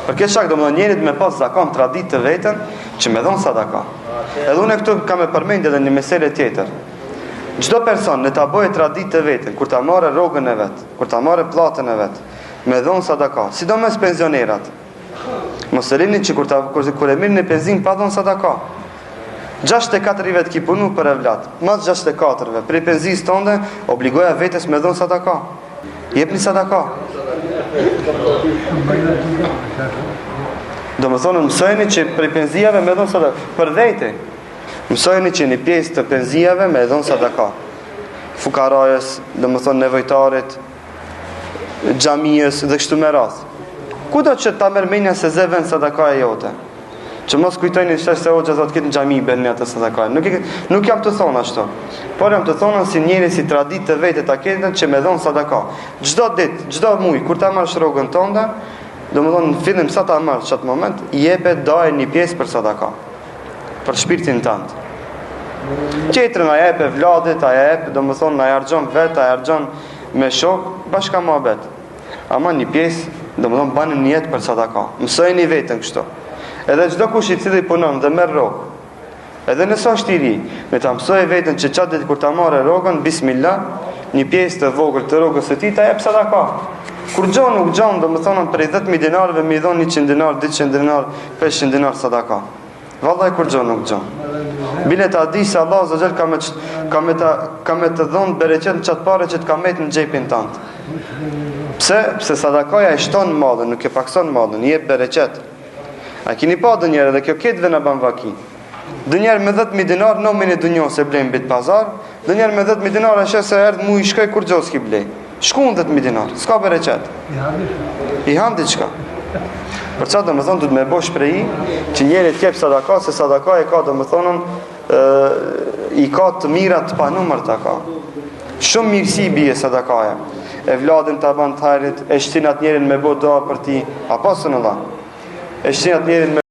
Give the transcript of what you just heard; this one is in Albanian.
Për këtë shkak domethënë njerit me pas zakon traditë të vetën që me dhon sadaka. Edhe unë këtu kam e përmendë edhe një meselë tjetër. Çdo person në ta bëjë traditë të vetën, kur ta marrë rrogën e vet, kur ta marrë pllatën e vet, me dhon sadaka, sidomos pensionerat. Mos e lini që kur e mirë në penzion pa dhon sadaka. 64 ki punu për evlat, mas 64 prej penzisë tënde, obligoja vetes me dhon sadaka. Jepni sadaka. Do më thonë, mësojni që prej penzijave me dhon sadaka. Për vete, mësojni që një pjesë të penzijave me dhon sadaka. Fukarajës, do më thonë nevojtarit, xhamijës dhe kështu me radhë. Kudo që ta merr mendja se ze vend sadaka e jote. Që mos kujtojni se hoxha thotë këtë në xhami bën atë sadaka. Nuk jam të thonë ashtu. Por jam të thonë si njerëz si traditë të vetë ta kenë që me dhon sadaka. Çdo ditë, çdo muaj kur ta marrësh rrogën tënde, domethënë në fillim sa ta marrësh atë moment, jepë dajë një pjesë për sadaka. Për shpirtin tënd. Tjetrën a jepë vladit, a jepë, domethënë na harxhon vetë, a harxhon me shok, bashka mohabet. Ama një pjesë, domethënë bani një jetë për sadaka. Mësojeni veten kështu. Edhe çdo kush i cili punon dhe merr rrogë, edhe nëse është i ri, me ta mësoj veten që çfarë ditë kur ta marrë rrogën, bismillah, një pjesë të vogël të rrogës së tij ta jep sadaka. Kur gjon nuk gjon, domethënë prej 10.000 dinarëve më i dhon 100 dinar, 200 dinar, 500 dinar sadaka. Vallahi kur gjon nuk gjon. Bile ta di se Allah azza xal ka me të dhon bereqet në çat parë që të ka met në xhepin tënd. Pse sadakaja e shton mallin, nuk e pakson mallin, i jep bereqet. A keni pa dë njerë dhe kjo ketëve në ban vaki. Dë njerë me 10.000 dinar nomin e dunjo se blejnë bit pazar, dë njerë me 10.000 dinar ashe se erdë mu i shkoj kur gjo s'ki blej. Shkun 10.000 dinar, s'ka për e qetë. I handi qka. Për qatë dhe më thonë du të me bosh prej që njerë t'jep sadaka, se sadaka e ka dhe më thonën i ka të mirat të panumër të ka. Shumë mirësi bije sadakaja. E vladin të aban të hajrit, e shtinat njerin me bo doa për ti, a pasën Allah. E shtinat njerin me